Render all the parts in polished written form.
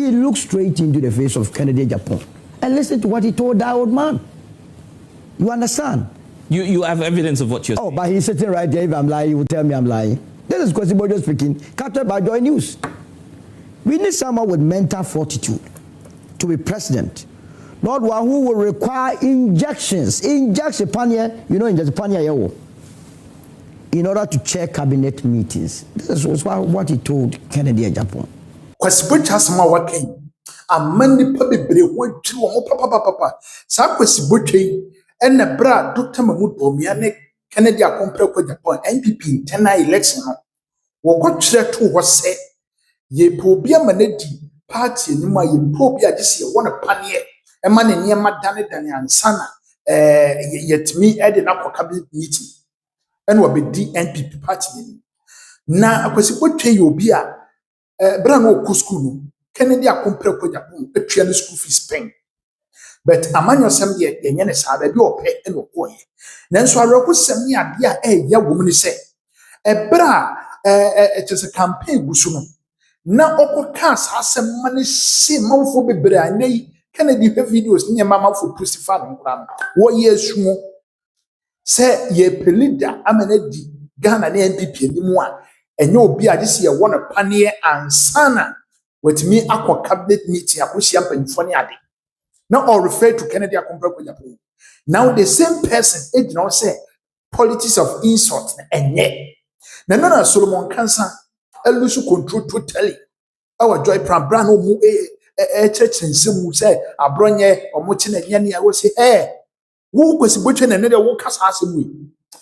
He looked straight into the face of Kennedy Japan and listened to what he told that old man. You understand? You have evidence of what you're saying. Oh, but he's sitting right there. If I'm lying, he will tell me I'm lying. This is Kwesibojo speaking, captured by Joy News. We need someone with mental fortitude to be president. Not one who will require injections. Injection, you know, injection, in order to chair cabinet meetings. This was what he told Kennedy Japan. Kwesibojo has some working. A many public break went to papa. Sa Kwesibojo and the bra Dr. Mahmoud Bomiane Kennedy Japan NPP 10 election. What got to was say ye pobia manedi party ni ma ye pobia just ye want a panier a man in near madame and sana yet me at an aqua cabinet meeting and will be the NPP party. Now, I was what pay you be a brano school Kennedy compare with Japan a train school fees paying. But a man assembly and Yanis had a door pay and boy. Then so I wrote some idea a young woman say a bra it is a campaign gusuno. Now oko cast has some money see mouth for bebra nay Kennedy videos near mama for pussy farm. What years more? Say ye pelida amenedi Ghana NPP anymore. And you'll be a this year one a panier and sana with me aqua cabinet meeting a pussy up in funny adi. Now I'll refer to Kennedy Japan. Now the same person it now say politics of insult and yet. Now Solomon cancer lose control totally. Our joy pram brand mu church and some say abronye or muchin and yanni. I will say, eh, who was butchering another walk as we.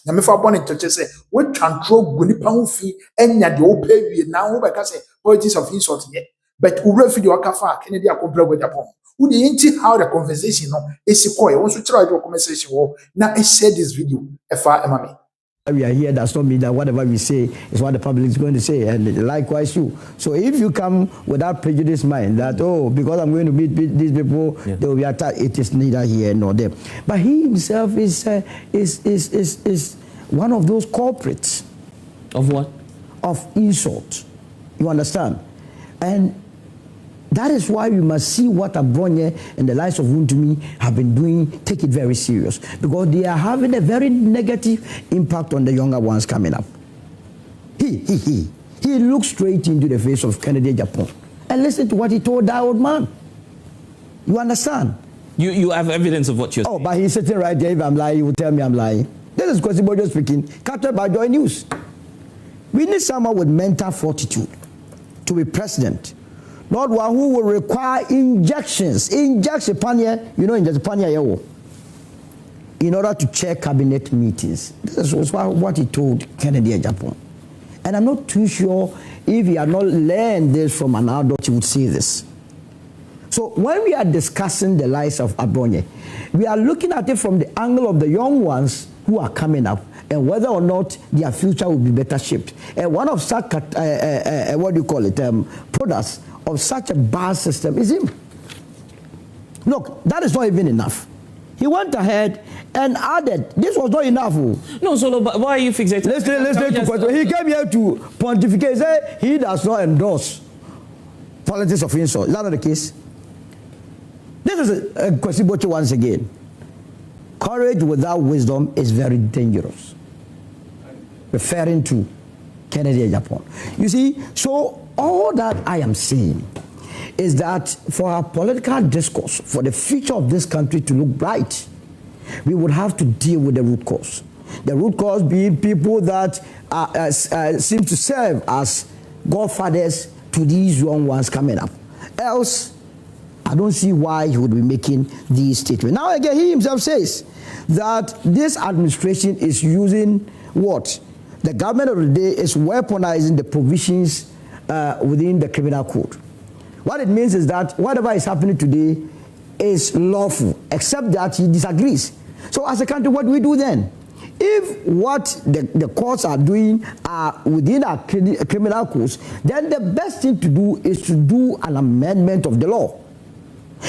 Now, if I want to say, what control Gunipan fee and ya the old pay now, I can say politics of insult yet. But who refuse your cafa, Kennedy compare with Japan. Who the ain't how the conversation is a point. I want to try your conversation. Now, I share this video. FR We are here, does not mean that whatever we say is what the public is going to say, and likewise you. So if you come with that prejudice mind that, oh, because I'm going to meet these people, they will be attacked, it is neither here nor there. But he himself is one of those culprits. Of what? Of insult. You understand? And that is why we must see what Abronye and the likes of Wuntumi have been doing, take it very serious. Because they are having a very negative impact on the younger ones coming up. He looked straight into the face of Kennedy Japan and listened to what he told that old man. You understand? You have evidence of what you're saying. Oh, but he's sitting right there. If I'm lying, he will tell me I'm lying. This is Kwesibojo speaking, captured by Joy News. We need someone with mental fortitude to be president. Not one who will require injections. Injection, you know, injection, in order to chair cabinet meetings. This was what he told Kennedy Japan. And I'm not too sure if he had not learned this from an adult, he would say this. So when we are discussing the lives of Abronye, we are looking at it from the angle of the young ones who are coming up and whether or not their future will be better shaped. And one of such, what do you call it, products of such a bad system is him. Look, that is not even enough. He went ahead and added, this was not enough. No, so why are you fixated? Let's he came here to pontificate. He said he does not endorse politics of insult. Is that not the case? This is a Kwesibojo once again. Courage without wisdom is very dangerous. Referring to Kennedy Japan. You see, so all that I am saying is that for our political discourse, for the future of this country to look bright, we would have to deal with the root cause. The root cause being people that seem to serve as godfathers to these young ones coming up. Else, I don't see why he would be making these statements. Now again, he himself says that this administration is using what? The government of the day is weaponizing the provisions within the criminal code. What it means is that whatever is happening today is lawful, except that he disagrees. So as a country, what do we do then? If what the courts are doing are within our criminal codes, then the best thing to do is to do an amendment of the law.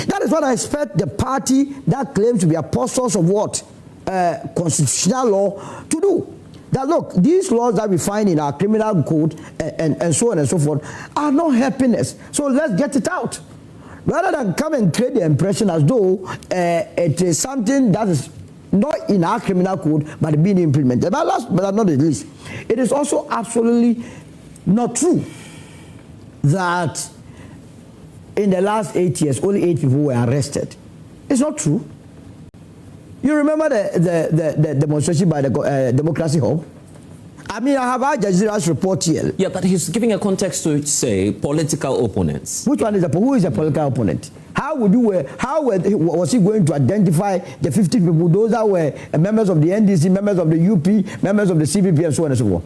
That is what I expect the party that claims to be apostles of what? Constitutional law to do. That look, these laws that we find in our criminal code and so on and so forth are not helping us. So let's get it out. rather than come and create the impression as though it is something that is not in our criminal code, but being implemented. But last but not the least, it is also absolutely not true that in the last 8 years, only 8 people were arrested. It's not true. You remember the demonstration by the Democracy Hub? I mean, I have Al Jazeera's report here. Yeah, but he's giving a context to say political opponents. Which one is who is a political opponent? How was he going to identify the 50 people, those that were members of the NDC, members of the UP, members of the CPP, and so on and so forth?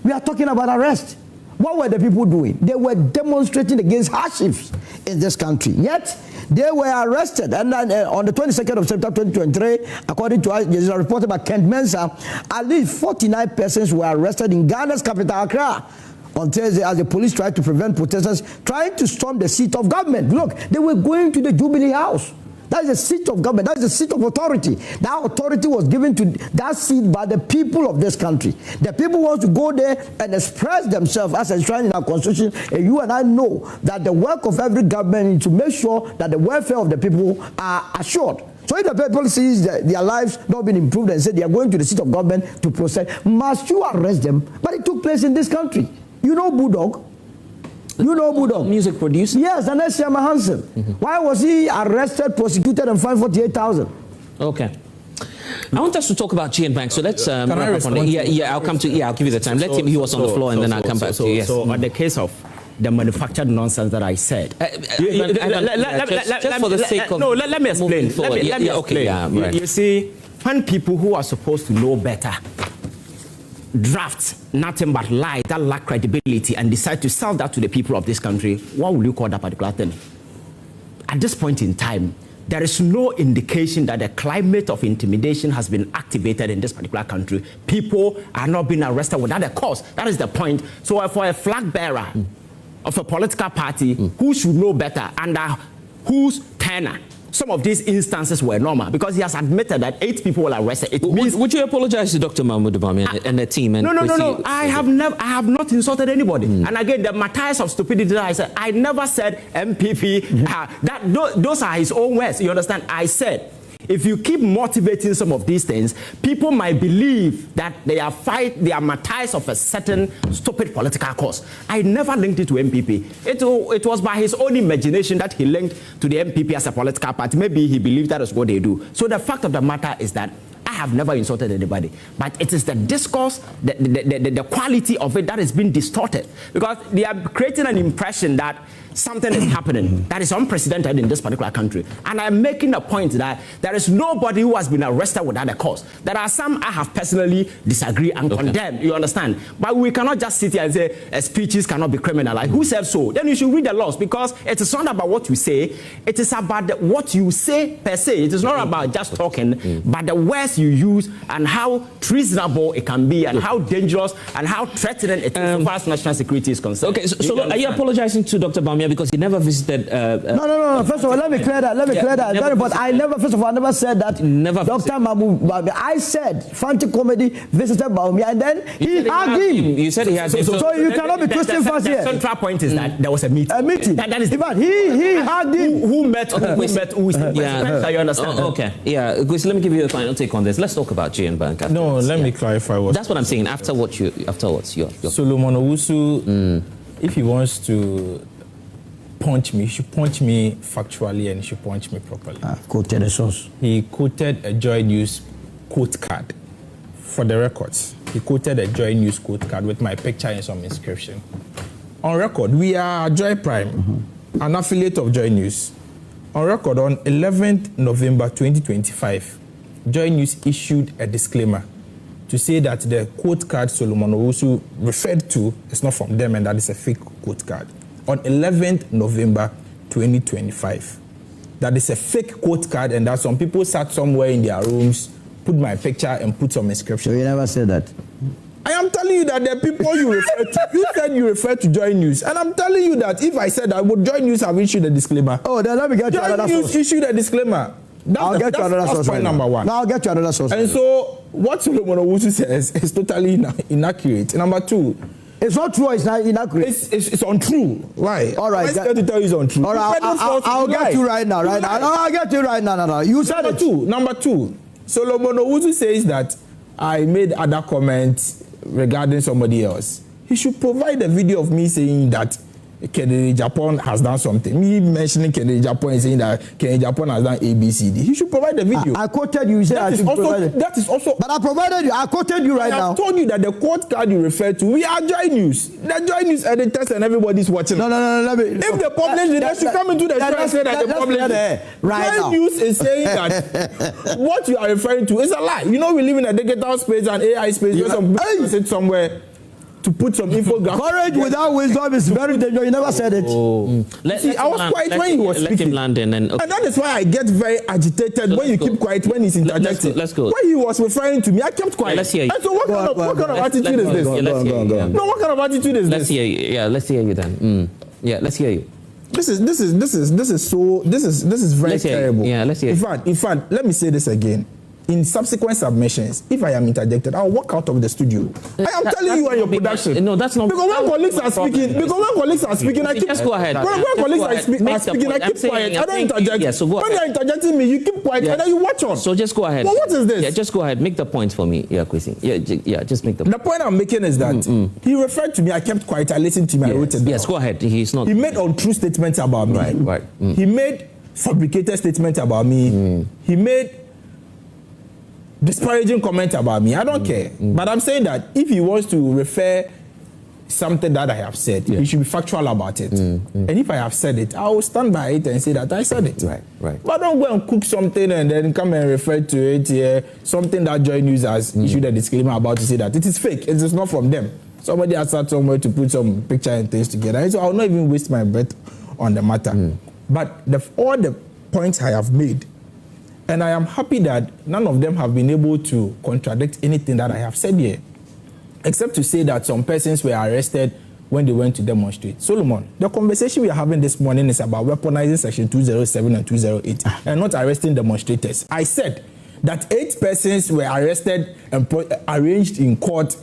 We are talking about arrest. What were the people doing? They were demonstrating against hardships in this country. Yet, they were arrested. And then, on the 22nd of September 2023, according to a report by Kent Mensah, at least 49 persons were arrested in Ghana's capital, Accra, on Thursday as the police tried to prevent protesters trying to storm the seat of government. Look, they were going to the Jubilee House. That is the seat of government. That is the seat of authority. That authority was given to that seat by the people of this country. The people want to go there and express themselves as enshrined in our constitution. And you and I know that the work of every government is to make sure that the welfare of the people are assured. So if the people see their lives not being improved and say they are going to the seat of government to protest, must you arrest them? But it took place in this country. You know Bulldog? You know Bulldog? Music producer? Yes, and that's Shama Hansen. Why was he arrested, prosecuted, and fined 48,000? Okay. I want us to talk about GNBank, so let's wrap up on it. Yeah, I'll come to. Yeah, I'll give you the time. Let him. He was on the floor, and then I'll come back to you. Yes. So on the case of the manufactured nonsense that I said, just for the sake of let me explain. Let me explain. You see, when people who are supposed to know better draft nothing but lie that lack credibility and decide to sell that to the people of this country, what will you call that particular thing? At this point in time, there is no indication that the climate of intimidation has been activated in this particular country. People are not being arrested without a cause. That is the point. So for a flag bearer of a political party who should know better under whose tenor some of these instances were normal, because he has admitted that 8 people were arrested. It means, would you apologize to Dr. Mahmoud Bawumia and the team? And no. I have not insulted anybody. And again, the martyrs of stupidity that I said, I never said MPP. Those are his own words. You understand? I said, if you keep motivating some of these things, people might believe that they are martyrs of a certain stupid political cause. I never linked it to MPP. It was by his own imagination that he linked to the MPP as a political party. Maybe he believed that is what they do. So the fact of the matter is that I have never insulted anybody, but it is the discourse, the quality of it that has been distorted, because they are creating an impression that something is happening that is unprecedented in this particular country. And I'm making a point that there is nobody who has been arrested without a cause. There are some I have personally disagree and condemn, you understand? But we cannot just sit here and say speeches cannot be criminalized. Who said so? Then you should read the laws, because it is not about what you say, it is about what you say per se. It is not about just talking, but the words you use and how treasonable it can be and how dangerous and how threatening it is as far as national security is concerned. Okay, so are you apologizing to Dr. Bawumia because he never visited? No. First of all, let me clear that. But I never said that. Never. Dr. Mahmoud Bawumia. I said Fancy Comedy visited Bawumia, and then he hugged him. You said he had. So you cannot be twisting fast here. The central point is that there was a meeting. A meeting. That is. He hugged him. Who met? Yeah. You understand? Okay. Yeah. Let me give you a final take on this. Let's talk about GNBank. No, let me clarify what. That's what I'm saying. Afterwards, your Solomon Owusu, if he wants to punch me, he should punch me factually and he should punch me properly. Quoted a source. He quoted a Joy News quote card. For the records, he quoted a Joy News quote card with my picture and some inscription. On record, we are Joy Prime, an affiliate of Joy News. On record, on 11th November 2025, Joy News issued a disclaimer to say that the quote card Solomon Owusu referred to is not from them and that is a fake quote card. On 11th November 2025, that is a fake quote card, and that some people sat somewhere in their rooms, put my picture and put some inscription. So you never said that? I am telling you that the people you refer to, you said you refer to Joy News, and I'm telling you that if I said that, would Joy News have issued a disclaimer? Oh, then let me get to another source. Joy News issued a disclaimer. I'll get to another source. Point number one. Now I'll get to another source. And so what Solomon Owusu says is totally inaccurate. Number two, It's not true. It's not inaccurate. It's untrue. Why? All right. I'm scared to tell you it's untrue. All right. I'll get you right now. Right now. I'll get you right now. No. You said it. Number two. Solomon Owusu says that I made other comments regarding somebody else. He should provide a video of me saying that Kennedy Japan has done something. Me mentioning Kennedy Japan and saying that Kennedy Japan has done ABCD. He should provide the video. I quoted you. You said I should provide it. That is also. But I provided you. I quoted you right now. I told you that the quote card you refer to, we are Joy News. The Joy News editors and everybody's watching. No. Let me. If they publish it, they should come into the show and say that they publish it. Right now. Joy News is saying that what you are referring to is a lie. You know, we live in a digital space and AI space. Where some people sit somewhere to put some infographics. Courage without wisdom is very dangerous. You never said it. See, I was quiet when he was speaking. Let him land in, and that is why I get very agitated when you keep quiet when he's interjecting. Let's go. When he was referring to me, I kept quiet. Let's hear you. And so what kind of attitude is this? No, what kind of attitude is this? Let's hear you. Yeah, let's hear you then. Yeah, let's hear you. This is very terrible. Yeah, let's hear you. In fact, let me say this again. In subsequent submissions, if I am interjected, I'll walk out of the studio. I am telling you and your production. No, that's not. Because when colleagues are speaking, I keep. Just go ahead. When colleagues are speaking, I keep quiet. I don't interject. Yeah, so go ahead. When they are interjecting me, you keep quiet and then you watch on. So just go ahead. Well, what is this? Yeah, just go ahead. Make the point for me. Yeah, Kwesi. Yeah, just make the point. The point I'm making is that he referred to me. I kept quiet. I listened to him. I wrote it down. Yes, go ahead. He's not. He made untrue statements about me. Right. He made fabricated statements about me. He made disparaging comment about me. I don't care. But I'm saying that if he wants to refer something that I have said, he should be factual about it. And if I have said it, I will stand by it and say that I said it. Right. But don't go and cook something and then come and refer to it here. Something that Joy News has issued a disclaimer about to say that it is fake. It is not from them. Somebody has sat somewhere to put some picture and things together. And so I will not even waste my breath on the matter. But all the points I have made, and I am happy that none of them have been able to contradict anything that I have said here, except to say that some persons were arrested when they went to demonstrate. Solomon, the conversation we are having this morning is about weaponizing Section 207 and 208 and not arresting demonstrators. I said that 8 persons were arrested and arraigned in court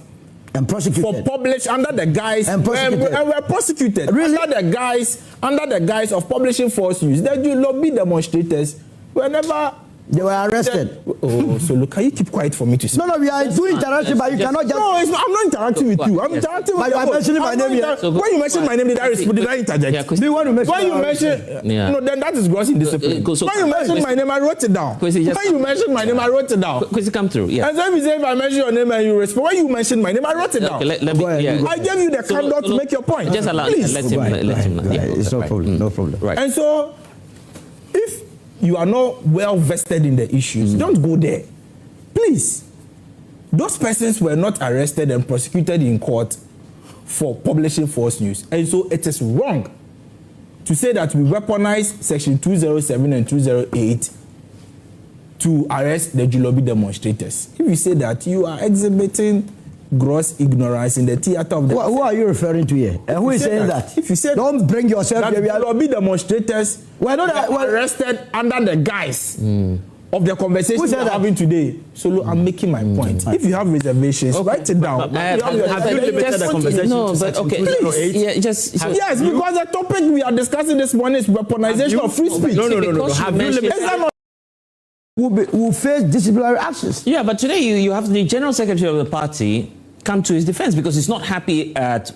and prosecuted for publish under the guise and were prosecuted really? under the guise of publishing false news. The lobby demonstrators were never. They were arrested. So look, can you keep quiet for me to speak? No, we are doing interaction, but you cannot just. No, I'm not interacting with you. I'm interacting with you. But you are mentioning my name here. When you mention my name, did I interject? Do you want to mention? When you mention, no, then that is gross indiscipline. When you mention my name, I wrote it down. When you mention my name, I wrote it down. Kwesi, come through. Yeah. And so if I mention your name and you respond, when you mention my name, I wrote it down. I gave you the candor to make your point. Just allow. Let him. It's no problem. No problem. Right. And so, if you are not well vested in the issues, don't go there. Please. Those persons were not arrested and prosecuted in court for publishing false news. And so it is wrong to say that we weaponize Section 207 and 208 to arrest the Julobi demonstrators. If you say that, you are exhibiting gross ignorance in the theater of the... Who are you referring to here? And who is saying that? If you say don't bring yourself that here. Lobby demonstrators were arrested under the guise of the conversation we're having today. So look, I'm making my point. If you have reservations, write it down. Have you limited the conversation to Section 208? Yes, because the topic we are discussing this morning is weaponization of free speech. No. Have you limited... Will face disciplinary actions. Yeah, but today you have the general secretary of the party come to his defense because he's not happy at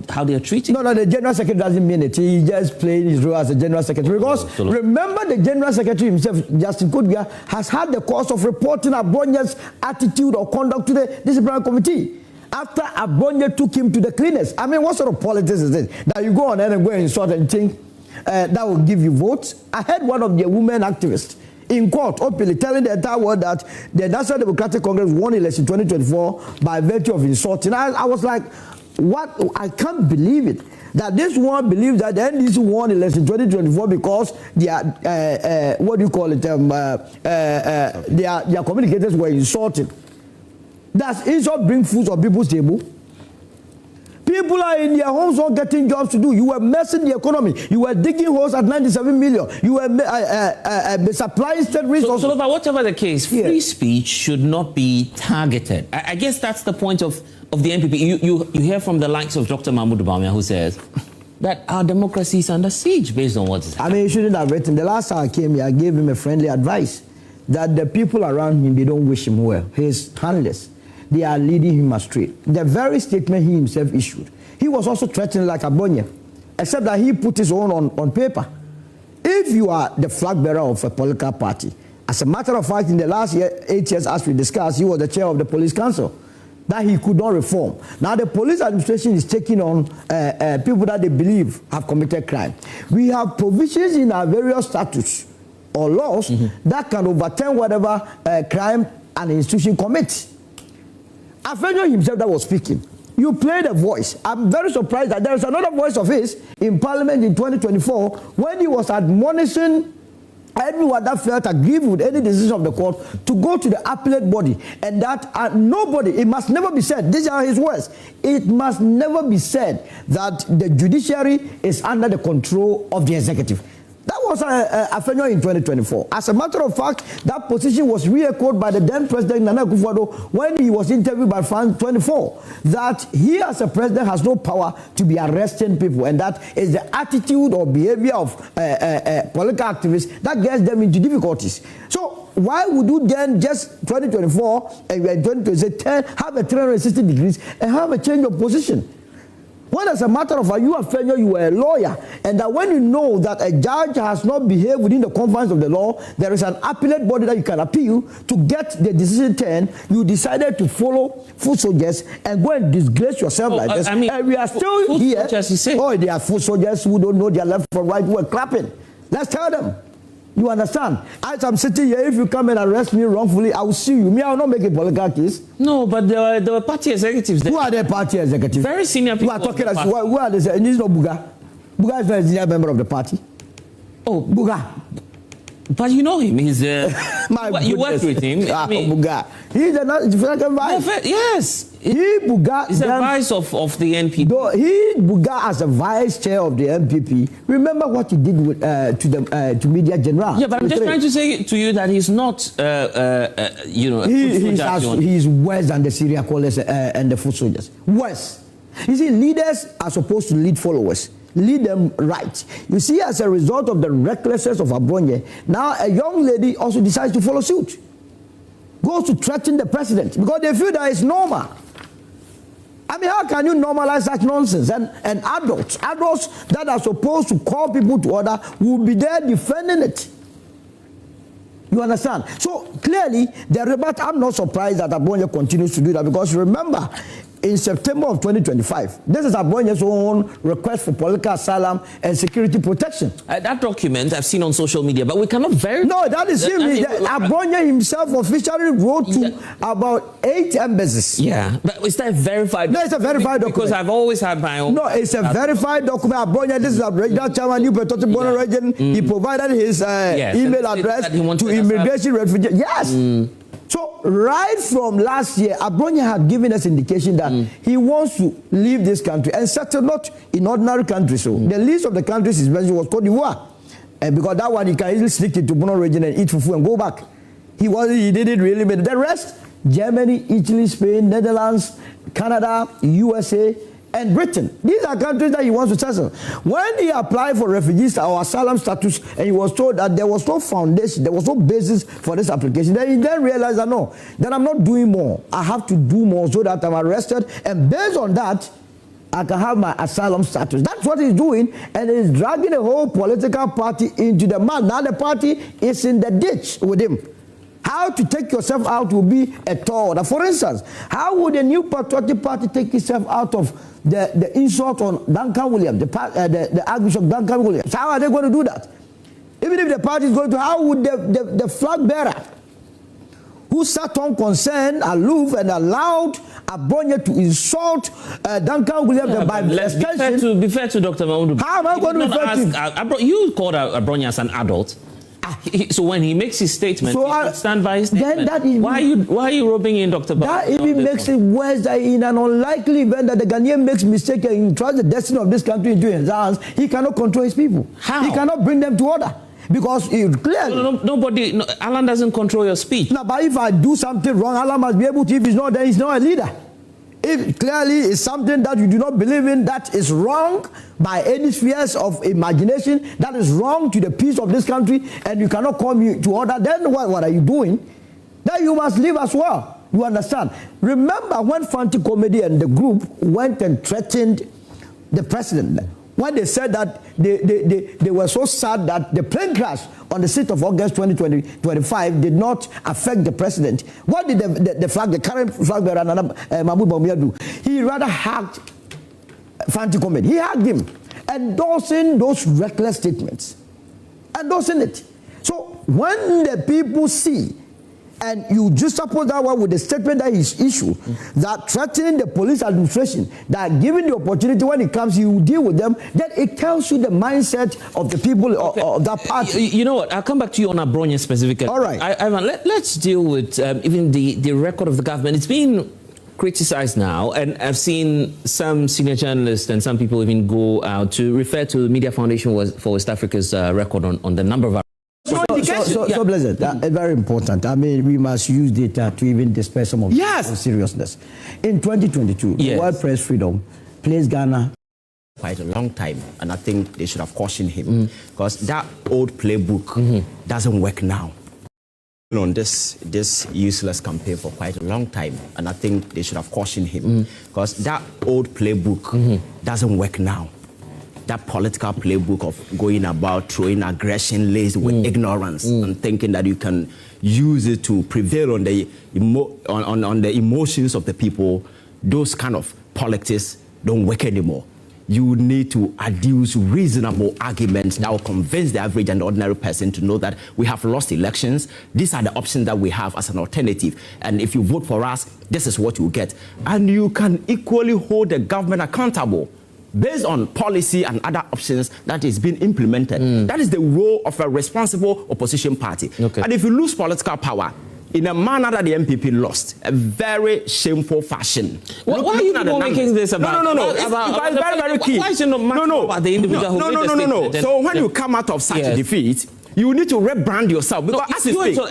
how they are treating. No, the general secretary doesn't mean it. He just played his role as a general secretary. Because remember, the general secretary himself, Justin Kodbia, has had the course of reporting Abonya's attitude or conduct to the disciplinary committee after Abonya took him to the cleaners. I mean, what sort of politics is this? That you go on there and go and insult and think that will give you votes? I heard one of the women activists in court openly telling the entire world that the National Democratic Congress won election 2024 by virtue of insulting. I was like, what? I can't believe it. That this one believes that the NDC won election 2024 because their what do you call it? Their communicators were insulted. Does insult bring food on people's table? People are in their homes not getting jobs to do. You were messing the economy. You were digging holes at 97 million. You were supplying state resources. So, whatever the case, free speech should not be targeted. I guess that's the point of the NPP. You hear from the likes of Dr. Mahmoud Bawumia, who says that our democracy is under siege based on what's happening. I mean, he shouldn't have written. The last time I came here, I gave him a friendly advice that the people around him, they don't wish him well. His handlers, they are leading him astray. The very statement he himself issued, he was also threatening like Abonya, except that he put his own on paper. If you are the flag bearer of a political party, as a matter of fact, in the last 8 years, as we discussed, he was the chair of the police council, that he could not reform. Now the police administration is taking on people that they believe have committed crime. We have provisions in our various statutes or laws that can overturn whatever crime an institution commits. Afenyo himself that was speaking. You played a voice. I'm very surprised that there is another voice of his in Parliament in 2024 when he was admonishing everyone that felt aggrieved with any decision of the court to go to the appellate body, and that nobody, it must never be said, these are his words, it must never be said that the judiciary is under the control of the executive. That was Afenyo in 2024. As a matter of fact, that position was re-echoed by the then President Nana Akufo-Addo when he was interviewed by France 24, that he as a president has no power to be arresting people, and that is the attitude or behavior of political activists that gets them into difficulties. So why would you then just 2024 and 2020 have a 360 degrees and have a change of position? When as a matter of fact, you are failure, you are a lawyer, and that when you know that a judge has not behaved within the confines of the law, there is an appellate body that you can appeal to get the decision turned, you decided to follow foot soldiers and go and disgrace yourself like this. I mean, and we are still here. Soldiers, you say? Oh, they are foot soldiers who don't know their left from right, who are clapping. Let's tell them. You understand? As I'm sitting here, if you come and arrest me wrongfully, I will sue you. Me, I will not make a political case. No, but there were party executives there. Who are the party executives? Very senior people. Who are talking as who are they? And this is not Buga. Buga is not a senior member of the party. Oh, Buga. But you know him. He's you worked with him. I mean, Buga. He's the vice. Yes. He Buga. He's the vice of the NPP. He Buga as a vice chair of the NPP. Remember what he did with, to media general. Yeah, but I'm just trying to say to you that he's not, you know, he's worse than the Syria callers and the foot soldiers. Worse. You see, leaders are supposed to lead followers. Lead them right. You see, as a result of the recklessness of Abonye, now a young lady also decides to follow suit. Goes to threaten the president because they feel that it's normal. I mean, how can you normalize such nonsense? And adults that are supposed to call people to order will be there defending it. You understand? So clearly, I'm not surprised that Abonye continues to do that, because remember, in September of 2025, this is Abonye's own request for political asylum and security protection. That document I've seen on social media, but we cannot verify. No, that is him. Abonye himself officially wrote to about 8 embassies. Yeah, but is that verified? No, it's a verified document. Because I've always had my own. No, it's a verified document. Abonye, this is a regional chairman, New Petoti Bono region. He provided his email address to immigration refugees. Yes. So right from last year, Abonye had given us indication that he wants to leave this country and settle not in ordinary countries. So the list of the countries he mentioned was Cote d'Ivoire, and because that one he can easily sneak into Bono region and eat fufu and go back. He didn't really make the rest. Germany, Italy, Spain, Netherlands, Canada, USA, and Britain. These are countries that he wants to settle. When he applied for refugees or asylum status and he was told that there was no foundation, there was no basis for this application, then he then realized that no, then I'm not doing more. I have to do more so that I'm arrested, and based on that, I can have my asylum status. That's what he's doing, and he's dragging the whole political party into the mud. Now the party is in the ditch with him. How to take yourself out will be a tall. For instance, how would a new patriotic party take itself out of the insult on Duncan Williams, the Archbishop Duncan Williams? How are they going to do that? Even if the party is going to, how would the flag bearer, who sat on concern, aloof, and allowed Abonye to insult Duncan Williams by extension? Be fair to Dr. Mahmoud. How am I going to be fair to? You called Abonye as an adult. So when he makes his statement, So he should stand by his statement. Why are you rubbing in Dr. That even makes it worse that in an unlikely event that the Ghanaian makes mistake and trusts the destiny of this country into his hands, he cannot control his people. How? He cannot bring them to order. Because clearly... Alan doesn't control your speech. No, but if I do something wrong, Alan must be able to. If he's not, then he's not a leader. If clearly it's something that you do not believe in, that is wrong by any spheres of imagination, that is wrong to the peace of this country, and you cannot call me to order, then what are you doing? Then you must leave as well. You understand? Remember when Fanti Comedy and the group went and threatened the president, when they said that they were so sad that the plane crash on the 6th of August 2025 did not affect the president. What did the current flag bearer, Mahmoud Bawumia, do? He rather hugged Fanti Comedy. He hugged him, endorsing those reckless statements. Endorsing it. So when the people see, and you just suppose that one with the statement that is issued, that threatening the police administration, that given the opportunity when it comes, you deal with them, then it tells you the mindset of the people of that party. You know what? I'll come back to you on Abronya specifically. All right. Ivan, let's deal with even the record of the government. It's been criticized now, and I've seen some senior journalists and some people even go out to refer to the Media Foundation for West Africa's record on the number of... So Blessed, that's very important. I mean, we must use data to even dispel some of the seriousness. In 2022, World Press Freedom placed Ghana quite a long time, and I think they should have cautioned him because that old playbook doesn't work now. On this useless campaign for quite a long time, and I think they should have cautioned him because that old playbook doesn't work now. That political playbook of going about throwing aggression laced with ignorance and thinking that you can use it to prevail on the on the emotions of the people, those kind of politics don't work anymore. You need to adduce reasonable arguments that will convince the average and ordinary person to know that we have lost elections. These are the options that we have as an alternative. And if you vote for us, this is what you get. And you can equally hold the government accountable based on policy and other options that is being implemented. That is the role of a responsible opposition party. And if you lose political power in a manner that the NPP lost, a very shameful fashion. Why are you people making this about? No. It's very, very key. Why is it not about the individual who made the statement? So when you come out of such a defeat, you need to rebrand yourself. Because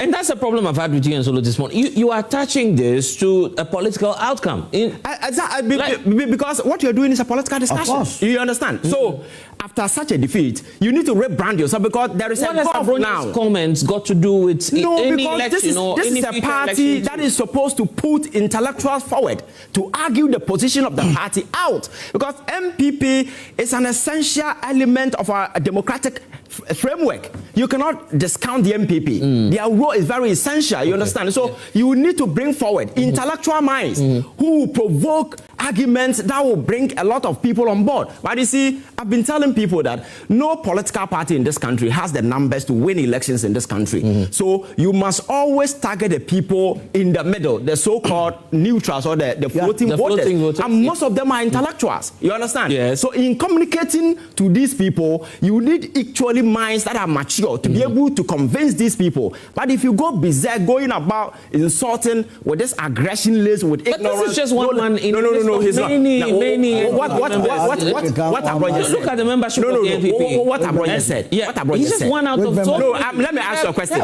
and that's the problem I've had with you and Solo this morning. You are attaching this to a political outcome. Because what you're doing is a political discussion. Of course. You understand? So after such a defeat, you need to rebrand yourself because there is a gulf now. Comments got to do with any election or this any is a party that is supposed to put intellectuals forward to argue the position of the party out. Because MPP is an essential element of our democratic framework. You cannot discount the MPP. Their role is very essential, you understand? So you need to bring forward intellectual minds who will provoke arguments that will bring a lot of people on board. But you see, I've been telling people that no political party in this country has the numbers to win elections in this country. So you must always target the people in the middle, the so-called neutrals or the floating voters. And most of them are intellectuals, you understand? Yes. So in communicating to these people, you need actually minds that are mature to be able to convince these people. But if you go berserk, going about insulting with this aggression list, with ignorance... But this is just one man in no, he's not. What Abronya said? Look at the membership of the NPP. What Abronya said. What Abronya said. He's just one out of 12. No, let me ask you a question.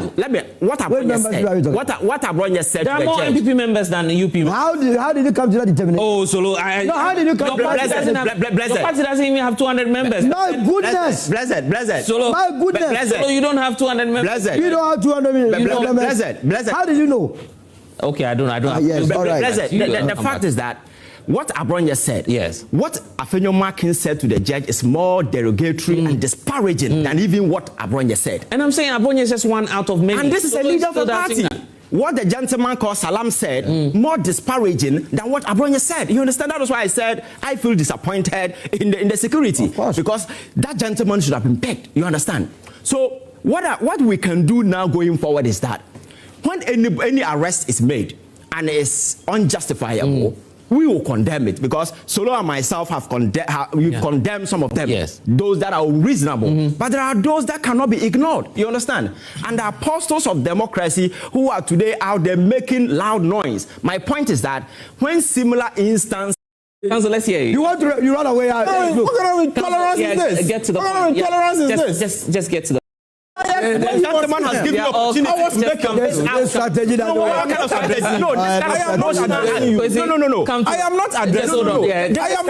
What Abronya said. What Abronya said. There are more NPP members than you people. How did you come to that determination? Oh, Solo. How did you come to that determination? Your party doesn't even have 200 members. My goodness. Blessed. Solo. My goodness. Solo, you don't have 200 members. Blessed. You don't have 200 members. Blessed. How did you know? Okay, I don't have. Yes, all right. Blessed. The fact is that what Abronya said, what Afenyo Markin said to the judge is more derogatory and disparaging than even what Abronya said. And I'm saying Abronya is just one out of many. And this is a leader of the party. What the gentleman called Salam said, more disparaging than what Abronya said. You understand? That was why I said I feel disappointed in the security. Of course. Because that gentleman should have been pegged. You understand? So what we can do now going forward is that when any arrest is made and is unjustifiable, we will condemn it because Solo and myself have condemned some of them. Yes. Those that are unreasonable. But there are those that cannot be ignored. You understand? And the apostles of democracy who are today out there making loud noise. My point is that when similar instances. Council, let's hear you. You run away. What kind of intolerance is this? Get to the What kind of point. intolerance is this? Just get to the That man has given you opportunity to make This strategy that what kind of strategy? No, I am not addressing you. No. I am not addressing you. I am